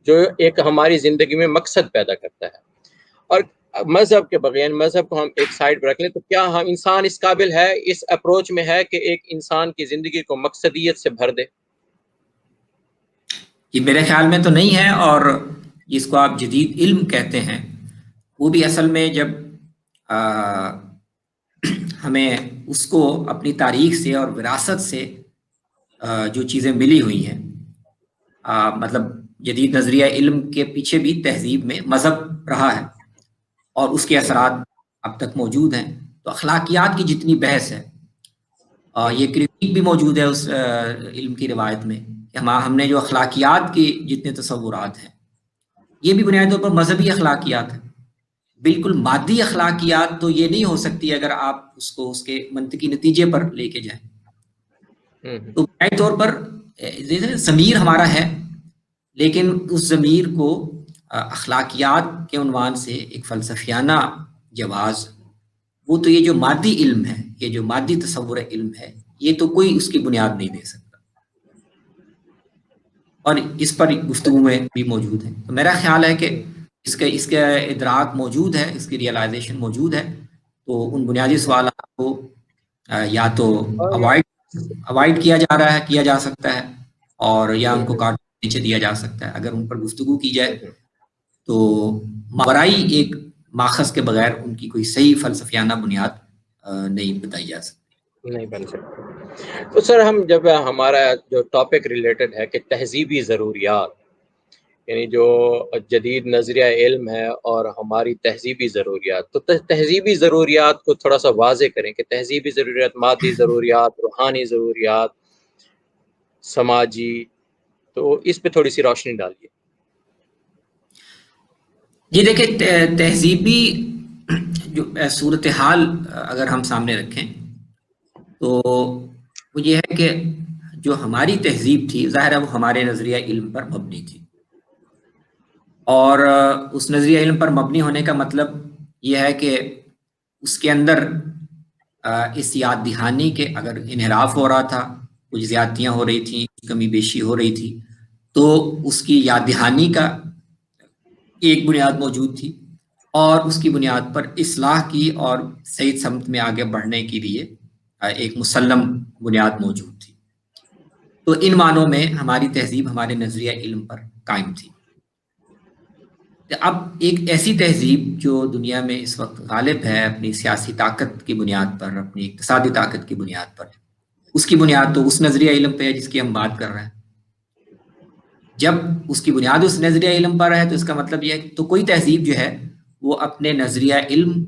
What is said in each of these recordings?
جو ایک ہماری زندگی میں مقصد پیدا کرتا ہے. اور مذہب کے بغیر، مذہب کو ہم ایک سائڈ پہ رکھ لیں تو کیا ہم انسان اس قابل ہے، اس اپروچ میں ہے کہ ایک انسان کی زندگی کو مقصدیت سے بھر دے؟ یہ میرے خیال میں تو نہیں ہے. اور جس کو آپ جدید علم کہتے ہیں وہ بھی اصل میں جب ہمیں اس کو اپنی تاریخ سے اور وراثت سے جو چیزیں ملی ہوئی ہیں، مطلب جدید نظریہ علم کے پیچھے بھی تہذیب میں مذہب رہا ہے اور اس کے اثرات اب تک موجود ہیں. تو اخلاقیات کی جتنی بحث ہے، یہ کرٹیک بھی موجود ہے اس علم کی روایت میں کہ ہم نے جو اخلاقیات کی جتنے تصورات ہیں یہ بھی بنیادی طور پر مذہبی اخلاقیات ہیں. بالکل مادی اخلاقیات تو یہ نہیں ہو سکتی اگر آپ اس کو اس کے منطقی نتیجے پر لے کے جائیں. تو بنیادی طور پر ضمیر ہمارا ہے، لیکن اس ضمیر کو اخلاقیات کے عنوان سے ایک فلسفیانہ جواز، وہ تو یہ جو مادی علم ہے، یہ جو مادی تصور علم ہے، یہ تو کوئی اس کی بنیاد نہیں دے سکتا. اور اس پر گفتگو میں بھی موجود ہے. تو میرا خیال ہے کہ اس کا ادراک موجود ہے، اس کی ریئلائزیشن موجود ہے. تو ان بنیادی سوالات کو یا تو اوائڈ کیا جا رہا ہے، کیا جا سکتا ہے، اور یا ان کو کاٹ نیچے دیا جا سکتا ہے. اگر ان پر گفتگو کی جائے تو ماورائی ایک ماخذ کے بغیر ان کی کوئی صحیح فلسفیانہ بنیاد نہیں بتائی جا سکتی. نہیں بن سکتی. تو سر ہم جب ہمارا جو ٹاپک ریلیٹڈ ہے کہ تہذیبی ضروریات، یعنی جو جدید نظریہ علم ہے اور ہماری تہذیبی ضروریات، تو تہذیبی ضروریات کو تھوڑا سا واضح کریں کہ تہذیبی ضروریات، مادی ضروریات، روحانی ضروریات، سماجی، تو اس پہ تھوڑی سی روشنی ڈالیے. جی دیکھیں، تہذیبی جو صورتحال اگر ہم سامنے رکھیں تو وہ یہ ہے کہ جو ہماری تہذیب تھی ظاہر ہے وہ ہمارے نظریہ علم پر مبنی تھی. اور اس نظریہ علم پر مبنی ہونے کا مطلب یہ ہے کہ اس کے اندر اس یاد دہانی کے اگر انحراف ہو رہا تھا، کچھ زیادتیاں ہو رہی تھیں، کمی بیشی ہو رہی تھی، تو اس کی یاد دہانی کا ایک بنیاد موجود تھی، اور اس کی بنیاد پر اصلاح کی اور صحیح سمت میں آگے بڑھنے کے لیے ایک مسلم بنیاد موجود تھی. تو ان معنوں میں ہماری تہذیب ہمارے نظریہ علم پر قائم تھی. اب ایک ایسی تہذیب جو دنیا میں اس وقت غالب ہے اپنی سیاسی طاقت کی بنیاد پر، اپنی اقتصادی طاقت کی بنیاد پر، اس کی بنیاد تو اس نظریہ علم پہ ہے جس کی ہم بات کر رہے ہیں. جب اس کی بنیاد اس نظریہ علم پر ہے تو اس کا مطلب یہ ہے کہ تو کوئی تہذیب جو ہے وہ اپنے نظریہ علم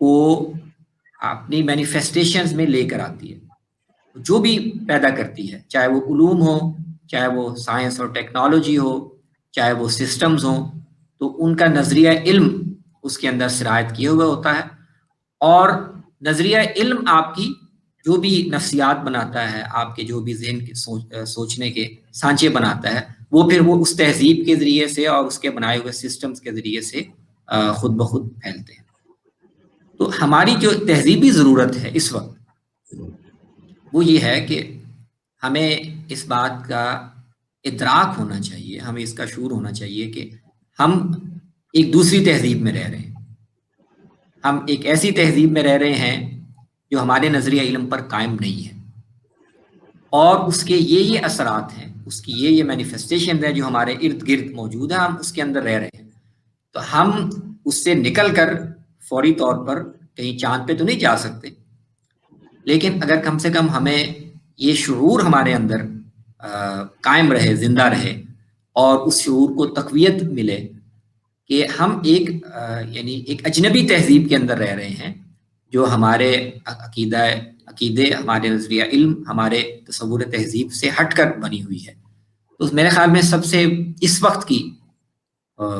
کو اپنی مینیفیسٹیشنز میں لے کر آتی ہے. جو بھی پیدا کرتی ہے، چاہے وہ علوم ہو، چاہے وہ سائنس اور ٹیکنالوجی ہو، چاہے وہ سسٹمز ہوں، تو ان کا نظریہ علم اس کے اندر سرایت کیے ہوا ہوتا ہے. اور نظریہ علم آپ کی جو بھی نفسیات بناتا ہے، آپ کے جو بھی ذہن کے سوچنے کے سانچے بناتا ہے، وہ پھر وہ اس تہذیب کے ذریعے سے اور اس کے بنائے ہوئے سسٹمز کے ذریعے سے خود بخود پھیلتے ہیں. تو ہماری جو تہذیبی ضرورت ہے اس وقت وہ یہ ہے کہ ہمیں اس بات کا ادراک ہونا چاہیے، ہمیں اس کا شعور ہونا چاہیے کہ ہم ایک دوسری تہذیب میں رہ رہے ہیں. ہم ایک ایسی تہذیب میں رہ رہے ہیں جو ہمارے نظریہ علم پر قائم نہیں ہے، اور اس کے یہ اثرات ہیں، اس کی یہ مینیفیسٹیشن ہے جو ہمارے ارد گرد موجود ہے، ہم اس کے اندر رہ رہے ہیں. تو ہم اس سے نکل کر فوری طور پر کہیں چاند پہ تو نہیں جا سکتے، لیکن اگر کم سے کم ہمیں یہ شعور ہمارے اندر قائم رہے، زندہ رہے، اور اس شعور کو تقویت ملے کہ ہم یعنی ایک اجنبی تہذیب کے اندر رہ رہے ہیں جو ہمارے عقیدے، ہمارے نظریہ علم، ہمارے تصور تہذیب سے ہٹ کر بنی ہوئی ہے. تو میرے خیال میں سب سے اس وقت کی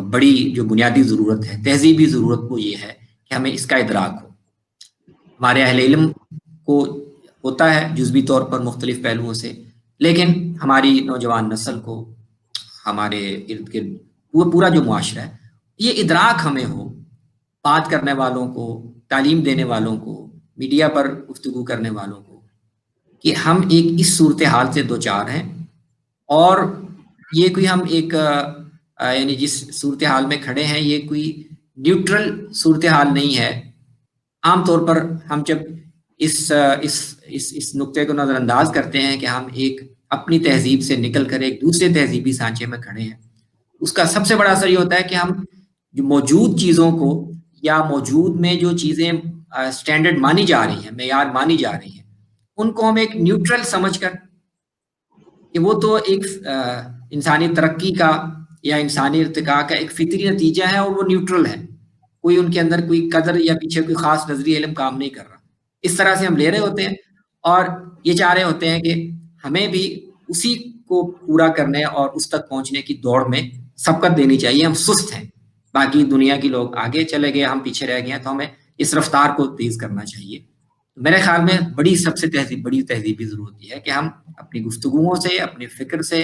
بڑی جو بنیادی ضرورت ہے، تہذیبی ضرورت، وہ یہ ہے کہ ہمیں اس کا ادراک ہو. ہمارے اہل علم کو ہوتا ہے جزوی طور پر مختلف پہلوؤں سے، لیکن ہماری نوجوان نسل کو، ہمارے ارد گرد وہ پورا جو معاشرہ ہے، یہ ادراک ہمیں ہو، بات کرنے والوں کو، تعلیم دینے والوں کو، میڈیا پر گفتگو کرنے والوں کو، کہ ہم ایک اس صورتحال سے دوچار ہیں، اور یہ کوئی ہم ایک یعنی جس صورتحال میں کھڑے ہیں یہ کوئی نیوٹرل صورتحال نہیں ہے. عام طور پر ہم جب اس نقطے کو نظر انداز کرتے ہیں کہ ہم ایک اپنی تہذیب سے نکل کر ایک دوسرے تہذیبی سانچے میں کھڑے ہیں، اس کا سب سے بڑا اثر یہ ہوتا ہے کہ ہم جو موجود چیزوں کو یا موجود میں جو چیزیں اسٹینڈرڈ مانی جا رہی ہیں، معیار مانی جا رہی ہیں، ان کو ہم ایک نیوٹرل سمجھ کر کہ وہ تو ایک انسانی ترقی کا یا انسانی ارتقاء کا ایک فطری نتیجہ ہے اور وہ نیوٹرل ہے، کوئی ان کے اندر کوئی قدر یا پیچھے کوئی خاص نظری علم کام نہیں کر رہا، اس طرح سے ہم لے رہے ہوتے ہیں اور یہ چاہ رہے ہوتے ہیں کہ ہمیں بھی اسی کو پورا کرنے اور اس تک پہنچنے کی دوڑ میں سبقت دینی چاہیے. ہم سست ہیں، باقی دنیا کے لوگ آگے چلے گئے، ہم پیچھے رہ گئے ہیں، تو ہمیں اس رفتار کو تیز کرنا چاہیے. میرے خیال میں سب سے بڑی تہذیبی ضرورت یہ ہے کہ ہم اپنی گفتگوؤں سے، اپنی فکر سے،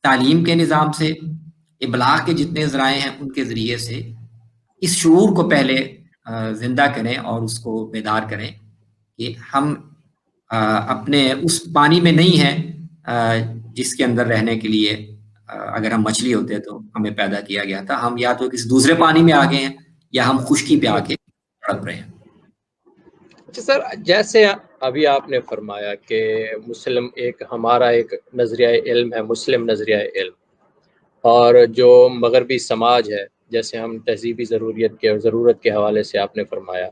تعلیم کے نظام سے، ابلاغ کے جتنے ذرائع ہیں ان کے ذریعے سے اس شعور کو پہلے زندہ کریں اور اس کو بیدار کریں کہ ہم اپنے اس پانی میں نہیں ہیں جس کے اندر رہنے کے لیے اگر ہم مچھلی ہوتے تو ہمیں پیدا کیا گیا تھا. ہم یا تو کسی دوسرے پانی میں آ گئے ہیں یا ہم خشکی پہ آ کے تڑپ رہے ہیں. اچھا سر، جیسے ابھی آپ نے فرمایا کہ ہمارا ایک نظریہ علم ہے، مسلم نظریہ علم، اور جو مغربی سماج ہے، جیسے ہم تہذیبی ضرورت کے حوالے سے آپ نے فرمایا،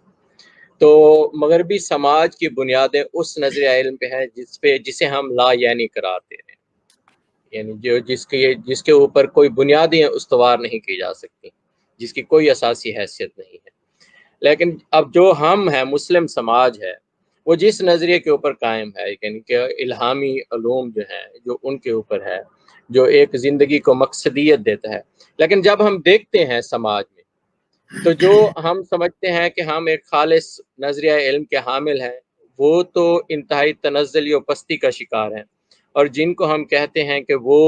تو مغربی سماج کی بنیادیں اس نظریہ علم پہ ہیں جسے ہم لا یعنی قرار دے رہے ہیں، یعنی جس کے اوپر کوئی بنیادیں استوار نہیں کی جا سکتی، جس کی کوئی اساسی حیثیت نہیں ہے. لیکن اب جو ہم ہیں، مسلم سماج ہے، وہ جس نظریے کے اوپر قائم ہے، یعنی کہ الہامی علوم جو ہیں جو ان کے اوپر ہے، جو ایک زندگی کو مقصدیت دیتا ہے. لیکن جب ہم دیکھتے ہیں سماج میں، تو جو ہم سمجھتے ہیں کہ ہم ایک خالص نظریہ علم کے حامل ہیں، وہ تو انتہائی تنزلی و پستی کا شکار ہیں. اور جن کو ہم کہتے ہیں کہ وہ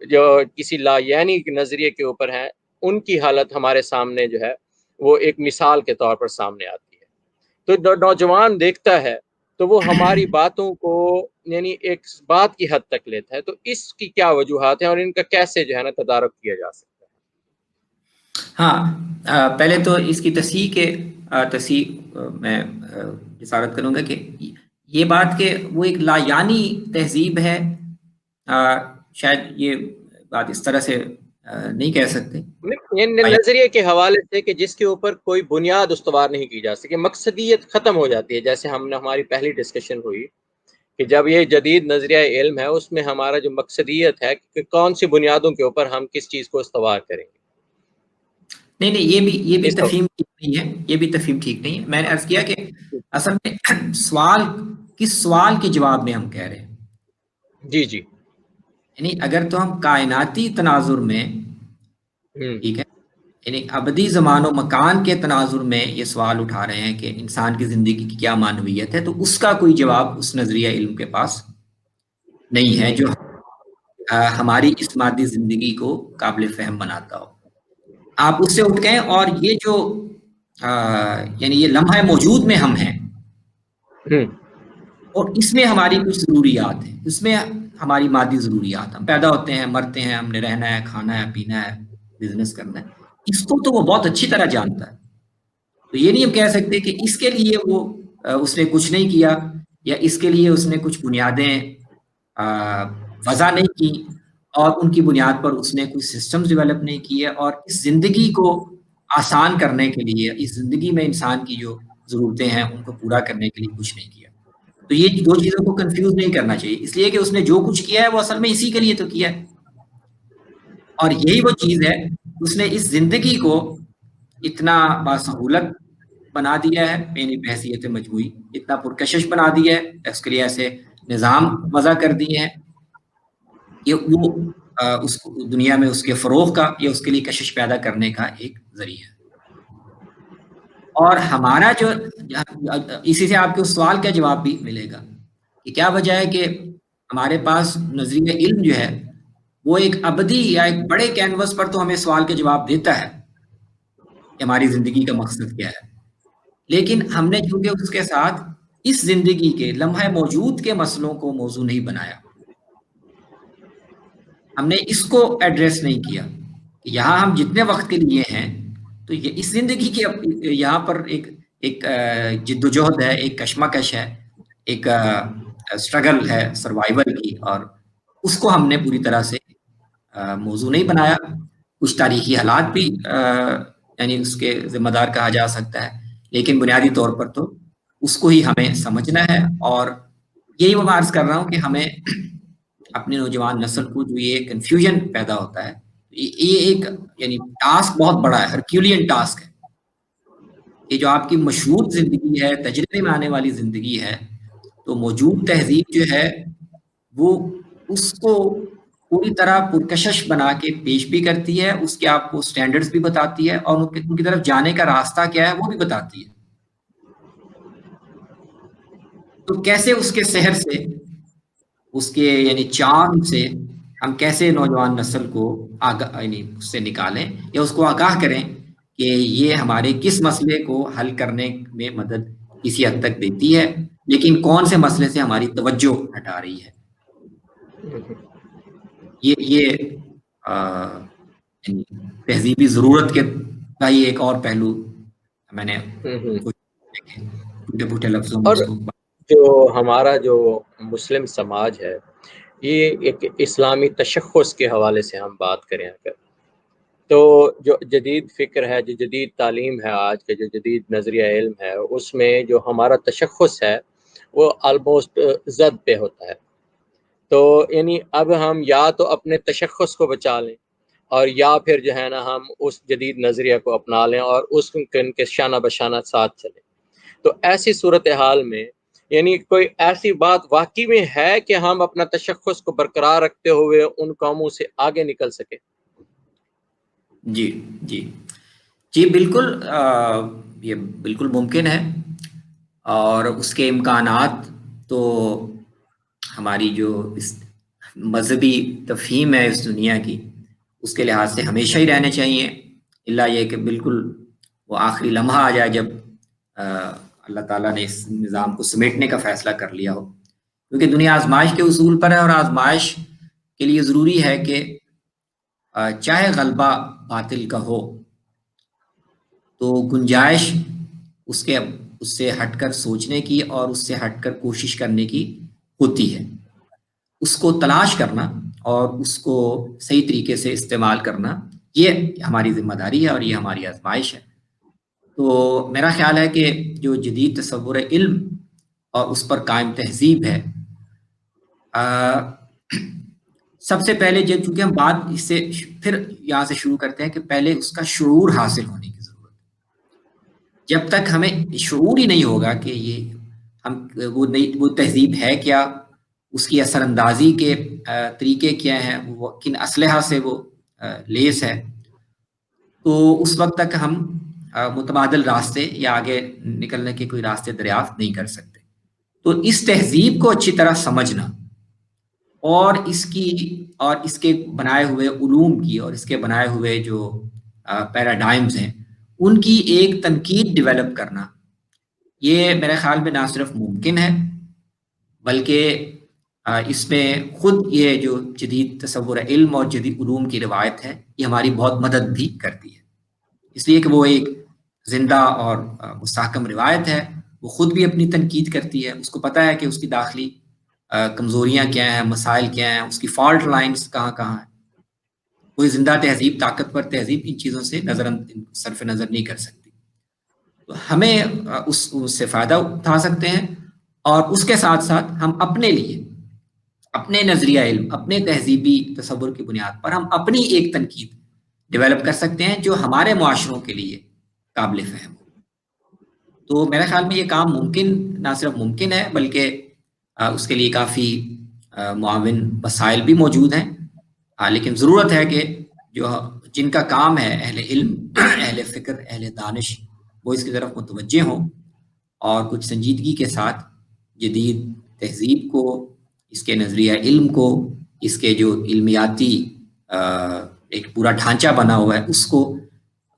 جو کسی لا یعنی نظریے کے اوپر ہیں، ان کی حالت ہمارے سامنے جو ہے وہ ایک مثال کے طور پر سامنے آتی ہے. تو نوجوان دیکھتا ہے تو وہ ہماری باتوں کو یعنی ایک بات کی حد تک لیتا ہے. تو اس کی کیا وجوہات ہیں اور ان کا کیسے جو ہے نا تدارک کیا جا سکتا ہے؟ ہاں، پہلے تو اس کی تصحیح میں جسارت کروں گا کہ یہ بات کہ وہ ایک لا یعنی تہذیب ہے، شاید یہ بات اس طرح سے نہیں کہہ سکتے. نظریے کے حوالے سے کہ جس کے اوپر کوئی بنیاد استوار نہیں کی جا سکے، مقصدیت ختم ہو جاتی ہے. جیسے ہماری پہلی ڈسکشن ہوئی کہ جب یہ جدید نظریہ علم ہے، اس میں ہمارا جو مقصدیت ہے کہ کون سی بنیادوں کے اوپر ہم کس چیز کو استوار کریں گے. نہیں، یہ بھی تفہیم ٹھیک نہیں ہے، یہ بھی تفہیم ٹھیک نہیں ہے. میں نے عرض کیا کہ اصل میں کس سوال کے جواب میں ہم کہہ رہے ہیں. جی یعنی اگر تو ہم کائناتی تناظر میں، ٹھیک ہے، یعنی ابدی زمان و مکان کے تناظر میں یہ سوال اٹھا رہے ہیں کہ انسان کی زندگی کی کیا معنویت ہے، تو اس کا کوئی جواب اس نظریہ علم کے پاس نہیں ہے جو ہماری اس مادی زندگی کو قابل فہم بناتا ہو. آپ اس سے اٹھ گئے اور یہ جو یعنی یہ لمحہ موجود میں ہم ہیں اور اس میں ہماری کچھ ضروریات ہیں، اس میں ہماری مادی ضروریات، ہم پیدا ہوتے ہیں، مرتے ہیں، ہم نے رہنا ہے، کھانا ہے، پینا ہے، بزنس کرنا ہے، اس کو تو وہ بہت اچھی طرح جانتا ہے. تو یہ نہیں ہم کہہ سکتے کہ اس کے لیے اس نے کچھ نہیں کیا یا اس کے لیے اس نے کچھ بنیادیں وضع نہیں کی اور ان کی بنیاد پر اس نے کوئی سسٹمز ڈیولپ نہیں کیے اور اس زندگی کو آسان کرنے کے لیے، اس زندگی میں انسان کی جو ضرورتیں ہیں ان کو پورا کرنے کے لیے کچھ نہیں کیا. تو یہ دو چیزوں کو کنفیوز نہیں کرنا چاہیے، اس لیے کہ اس نے جو کچھ کیا ہے وہ اصل میں اسی کے لیے تو کیا ہے، اور یہی وہ چیز ہے اس نے اس زندگی کو اتنا باسہولت بنا دیا ہے، یعنی بحیثیت مجموعی اتنا پرکشش بنا دیا ہے، اس کے لیے ایسے نظام وضع کر دیے ہیں کہ وہ اس دنیا میں اس کے فروغ کا یا اس کے لیے کشش پیدا کرنے کا ایک ذریعہ ہے. اور ہمارا جو اسی سے آپ کے اس سوال کا جواب بھی ملے گا کہ کیا وجہ ہے کہ ہمارے پاس نظریہ علم جو ہے وہ ایک ابدی یا ایک بڑے کینوس پر تو ہمیں سوال کے جواب دیتا ہے کہ ہماری زندگی کا مقصد کیا ہے، لیکن ہم نے چونکہ اس کے ساتھ اس زندگی کے لمحہ موجود کے مسئلوں کو موضوع نہیں بنایا، ہم نے اس کو ایڈریس نہیں کیا. کہ یہاں ہم جتنے وقت کے لیے ہیں تو یہ اس زندگی کے یہاں پر ایک جد و جہد ہے، ایک کشمکش ہے، ایک اسٹرگل ہے سروائیول کی، اور اس کو ہم نے پوری طرح سے موضوع نہیں بنایا. کچھ تاریخی حالات بھی یعنی اس کے ذمہ دار کہا جا سکتا ہے، لیکن بنیادی طور پر تو اس کو ہی ہمیں سمجھنا ہے. اور یہی میں عرض کر رہا ہوں کہ ہمیں اپنی نوجوان نسل کو جو یہ کنفیوژن پیدا ہوتا ہے، یہ ایک یعنی ٹاسک بہت بڑا ہے، ہرکیولین ٹاسک ہے. یہ جو آپ کی مشروط زندگی ہے، تجربے میں آنے والی زندگی ہے، تو موجود تہذیب جو ہے وہ اس کو پوری طرح پرکشش بنا کے پیش بھی کرتی ہے، اس کے آپ کو سٹینڈرڈز بھی بتاتی ہے، اور ان کی طرف جانے کا راستہ کیا ہے وہ بھی بتاتی ہے. تو کیسے اس کے سحر سے، اس کے یعنی چاند سے ہم کیسے نوجوان نسل کو یعنی اس سے نکالیں یا اس کو آگاہ کریں کہ یہ ہمارے کس مسئلے کو حل کرنے میں مدد کسی حد تک دیتی ہے، لیکن کون سے مسئلے سے ہماری توجہ ہٹا رہی ہے. یہ یعنی تہذیبی ضرورت کا ہی ایک اور پہلو میں نے ٹوٹے پھوٹے لفظوں میں اور اس کو. جو ہمارا جو مسلم سماج ہے، یہ ایک اسلامی تشخص کے حوالے سے ہم بات کریں اگر، تو جو جدید فکر ہے، جو جدید تعلیم ہے، آج کے جو جدید نظریہ علم ہے، اس میں جو ہمارا تشخص ہے وہ آلموسٹ زد پہ ہوتا ہے. تو یعنی اب ہم یا تو اپنے تشخص کو بچا لیں، اور یا پھر جو ہے نا ہم اس جدید نظریہ کو اپنا لیں اور اس کے شانہ بشانہ ساتھ چلیں. تو ایسی صورتحال میں یعنی کوئی ایسی بات واقعی میں ہے کہ ہم اپنا تشخص کو برقرار رکھتے ہوئے ان قوموں سے آگے نکل سکے؟ جی جی جی بالکل، یہ بالکل ممکن ہے، اور اس کے امکانات تو ہماری جو اس مذہبی تفہیم ہے اس دنیا کی، اس کے لحاظ سے ہمیشہ ہی رہنے چاہیے، الا یہ کہ بالکل وہ آخری لمحہ آ جائے جب اللہ تعالیٰ نے اس نظام کو سمیٹنے کا فیصلہ کر لیا ہو. کیونکہ دنیا آزمائش کے اصول پر ہے، اور آزمائش کے لیے ضروری ہے کہ چاہے غلبہ باطل کا ہو تو گنجائش اس سے ہٹ کر سوچنے کی اور اس سے ہٹ کر کوشش کرنے کی ہوتی ہے. اس کو تلاش کرنا اور اس کو صحیح طریقے سے استعمال کرنا، یہ ہماری ذمہ داری ہے اور یہ ہماری آزمائش ہے. تو میرا خیال ہے کہ جو جدید تصور علم اور اس پر قائم تہذیب ہے، سب سے پہلے چونکہ ہم بات اس سے پھر یہاں سے شروع کرتے ہیں کہ پہلے اس کا شعور حاصل ہونے کی ضرورت ہے. جب تک ہمیں شعور ہی نہیں ہوگا کہ یہ ہم وہ تہذیب ہے کیا، اس کی اثر اندازی کے طریقے کیا ہیں، وہ کن اسلحہ سے وہ لیس ہے، تو اس وقت تک ہم متبادل راستے یا آگے نکلنے کے کوئی راستے دریافت نہیں کر سکتے. تو اس تہذیب کو اچھی طرح سمجھنا اور اس کے بنائے ہوئے علوم کی اور اس کے بنائے ہوئے جو پیراڈائمز ہیں ان کی ایک تنقید ڈیولپ کرنا، یہ میرے خیال میں نہ صرف ممکن ہے بلکہ اس میں خود یہ جو جدید تصور علم اور جدید علوم کی روایت ہے یہ ہماری بہت مدد بھی کرتی ہے، اس لیے کہ وہ ایک زندہ اور مستحکم روایت ہے. وہ خود بھی اپنی تنقید کرتی ہے، اس کو پتہ ہے کہ اس کی داخلی کمزوریاں کیا ہیں، مسائل کیا ہیں، اس کی فالٹ لائنز کہاں کہاں ہیں. کوئی زندہ تہذیب، طاقتور تہذیب ان چیزوں سے صرف نظر نہیں کر سکتی. تو ہمیں اس سے فائدہ اٹھا سکتے ہیں، اور اس کے ساتھ ساتھ ہم اپنے لیے اپنے نظریہ علم، اپنے تہذیبی تصور کی بنیاد پر ہم اپنی ایک تنقید ڈیولپ کر سکتے ہیں جو ہمارے معاشروں کے لیے قابل فہم ہو. تو میرے خیال میں یہ کام ممکن، نہ صرف ممکن ہے بلکہ اس کے لیے کافی معاون وسائل بھی موجود ہیں. لیکن ضرورت ہے کہ جن کا کام ہے، اہل علم، اہل فکر، اہل دانش، وہ اس کی طرف متوجہ ہوں اور کچھ سنجیدگی کے ساتھ جدید تہذیب کو، اس کے نظریہ علم کو، اس کے جو علمیاتی ایک پورا ڈھانچہ بنا ہوا ہے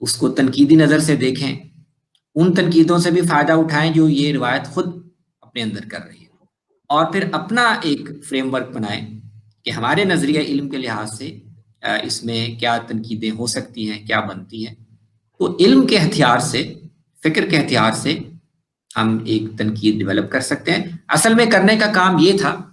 اس کو تنقیدی نظر سے دیکھیں، ان تنقیدوں سے بھی فائدہ اٹھائیں جو یہ روایت خود اپنے اندر کر رہی ہے، اور پھر اپنا ایک فریم ورک بنائیں کہ ہمارے نظریہ علم کے لحاظ سے اس میں کیا تنقیدیں ہو سکتی ہیں، کیا بنتی ہیں، تو علم کے ہتھیار سے، فکر کے ہتھیار سے ہم ایک تنقید ڈیولپ کر سکتے ہیں۔ اصل میں کرنے کا کام یہ تھا